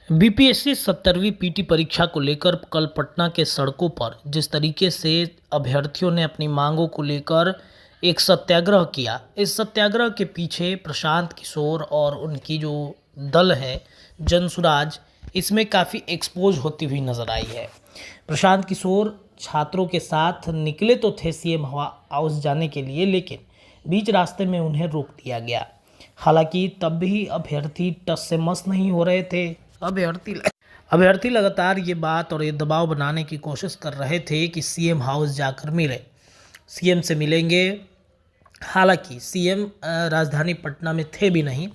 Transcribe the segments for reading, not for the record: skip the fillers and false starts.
BPSC 70वीं PT परीक्षा को लेकर कल पटना के सड़कों पर जिस तरीके से अभ्यर्थियों ने अपनी मांगों को लेकर एक सत्याग्रह किया, इस सत्याग्रह के पीछे प्रशांत किशोर और उनकी जो दल है जनसुराज, इसमें काफ़ी एक्सपोज होती हुई नजर आई है। प्रशांत किशोर छात्रों के साथ निकले तो थे सीएम हाउस जाने के लिए, लेकिन बीच रास्ते में उन्हें रोक दिया गया। हालांकि तब भी अभ्यर्थी टस से मस नहीं हो रहे थे। अभ्यर्थी लगातार ये बात और ये दबाव बनाने की कोशिश कर रहे थे कि सीएम हाउस जाकर मिले, सीएम से मिलेंगे। हालांकि सीएम राजधानी पटना में थे भी नहीं,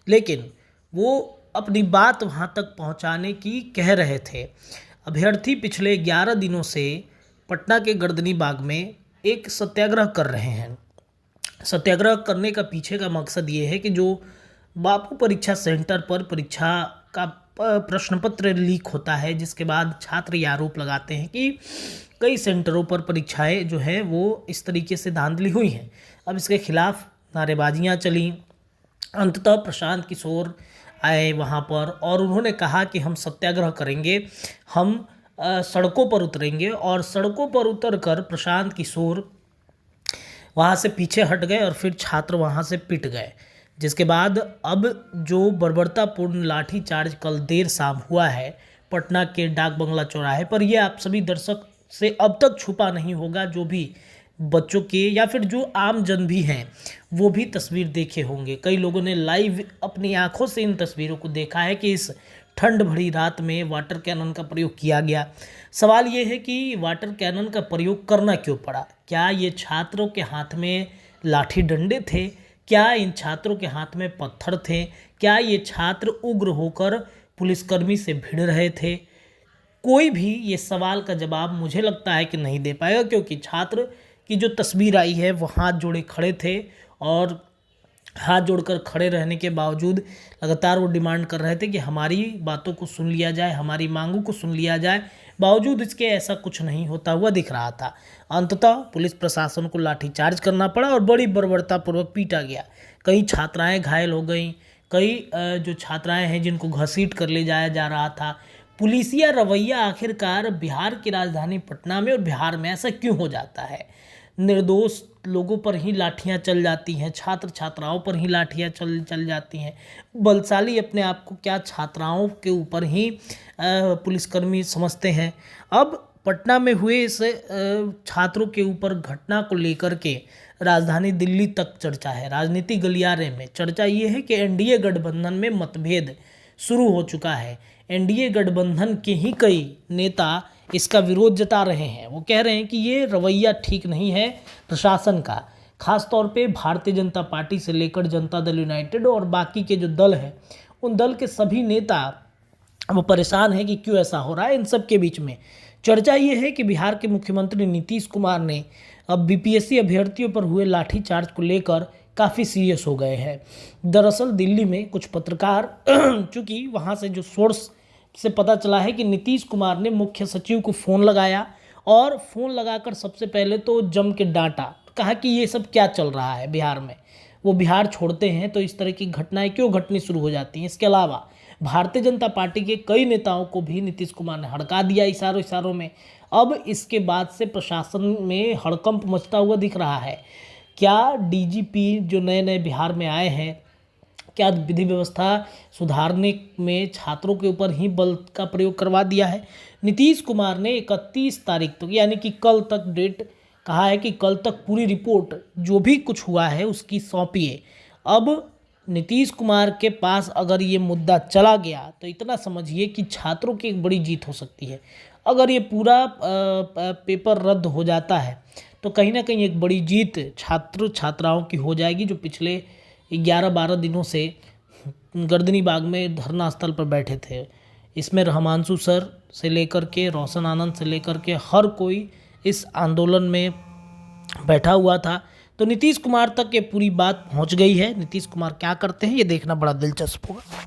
लेकिन वो अपनी बात वहां तक पहुंचाने की कह रहे थे। अभ्यर्थी पिछले 11 दिनों से पटना के गर्दनी बाग में एक सत्याग्रह कर रहे हैं। सत्याग्रह करने का पीछे का मकसद ये है कि जो बापू परीक्षा सेंटर पर परीक्षा का प्रश्न पत्र लीक होता है, जिसके बाद छात्र ये आरोप लगाते हैं कि कई सेंटरों पर परीक्षाएं जो है वो इस तरीके से धांधली हुई हैं। अब इसके खिलाफ नारेबाजियां चली। अंततः प्रशांत किशोर आए वहां पर और उन्होंने कहा कि हम सत्याग्रह करेंगे, हम सड़कों पर उतरेंगे। और सड़कों पर उतरकर प्रशांत किशोर वहाँ से पीछे हट गए और फिर छात्र वहाँ से पिट गए, जिसके बाद अब जो बर्बरतापूर्ण लाठीचार्ज कल देर शाम हुआ है पटना के डाक बंगला चौराहे पर, यह आप सभी दर्शक से अब तक छुपा नहीं होगा। जो भी बच्चों के या फिर जो आम जन भी हैं वो भी तस्वीर देखे होंगे। कई लोगों ने लाइव अपनी आंखों से इन तस्वीरों को देखा है कि इस ठंड भरी रात में वाटर कैनन का प्रयोग किया गया। सवाल ये है कि वाटर कैनन का प्रयोग करना क्यों पड़ा? क्या ये छात्रों के हाथ में लाठी डंडे थे? क्या इन छात्रों के हाथ में पत्थर थे? क्या ये छात्र उग्र होकर पुलिसकर्मी से भिड़ रहे थे? कोई भी ये सवाल का जवाब मुझे लगता है कि नहीं दे पाएगा, क्योंकि छात्र की जो तस्वीर आई है वो हाथ जोड़े खड़े थे और हाथ जोड़कर खड़े रहने के बावजूद लगातार वो डिमांड कर रहे थे कि हमारी बातों को सुन लिया जाए, हमारी मांगों को सुन लिया जाए। बावजूद इसके ऐसा कुछ नहीं होता हुआ दिख रहा था। अंततः पुलिस प्रशासन को लाठीचार्ज करना पड़ा और बड़ी बर्बरतापूर्वक पीटा गया। कई छात्राएं घायल हो गईं, कई जो छात्राएं हैं जिनको घसीट कर ले जाया जा रहा था। पुलिसिया रवैया आखिरकार बिहार की राजधानी पटना में और बिहार में ऐसा क्यों हो जाता है? निर्दोष लोगों पर ही लाठियां चल जाती हैं, छात्र छात्राओं पर ही लाठियां चल जाती हैं। बलशाली अपने आप को क्या छात्राओं के ऊपर ही पुलिसकर्मी समझते हैं? अब पटना में हुए इस छात्रों के ऊपर घटना को लेकर के राजधानी दिल्ली तक चर्चा है। राजनीतिक गलियारे में चर्चा ये है कि एनडीए गठबंधन में मतभेद शुरू हो चुका है। एनडीए गठबंधन के ही कई नेता इसका विरोध जता रहे हैं। वो कह रहे हैं कि ये रवैया ठीक नहीं है प्रशासन का, खास तौर पे भारतीय जनता पार्टी से लेकर जनता दल यूनाइटेड और बाकी के जो दल हैं, उन दल के सभी नेता वो परेशान हैं कि क्यों ऐसा हो रहा है। इन सब के बीच में चर्चा ये है कि बिहार के मुख्यमंत्री नीतीश कुमार ने अब बीपीएससी अभ्यर्थियों पर हुए लाठीचार्ज को लेकर काफ़ी सीरियस हो गए हैं। दरअसल दिल्ली में कुछ पत्रकार चूँकि वहाँ से जो सोर्स से पता चला है कि नीतीश कुमार ने मुख्य सचिव को फ़ोन लगाया और फ़ोन लगाकर सबसे पहले तो जम के डांटा, कहा कि ये सब क्या चल रहा है बिहार में। वो बिहार छोड़ते हैं तो इस तरह की घटनाएं क्यों घटनी शुरू हो जाती हैं। इसके अलावा भारतीय जनता पार्टी के कई नेताओं को भी नीतीश कुमार ने हड़का दिया इशारों में। अब इसके बाद से प्रशासन में हड़कंप मचता हुआ दिख रहा है। क्या डीजीपी जो नए बिहार में आए हैं, क्या विधि व्यवस्था सुधारने में छात्रों के ऊपर ही बल का प्रयोग करवा दिया है? नीतीश कुमार ने 31 तारीख तक यानी कि कल तक डेट कहा है कि कल तक पूरी रिपोर्ट जो भी कुछ हुआ है उसकी सौंपिए। अब नीतीश कुमार के पास अगर ये मुद्दा चला गया तो इतना समझिए कि छात्रों की एक बड़ी जीत हो सकती है। अगर ये पूरा पेपर रद्द हो जाता है तो कहीं ना कहीं एक बड़ी जीत छात्र छात्राओं की हो जाएगी, जो पिछले 11-12 दिनों से गर्दनी बाग में धरना स्थल पर बैठे थे। इसमें रहमांशु सर से लेकर के रोशन आनंद से लेकर के हर कोई इस आंदोलन में बैठा हुआ था। तो नीतीश कुमार तक ये पूरी बात पहुंच गई है। नीतीश कुमार क्या करते हैं ये देखना बड़ा दिलचस्प होगा।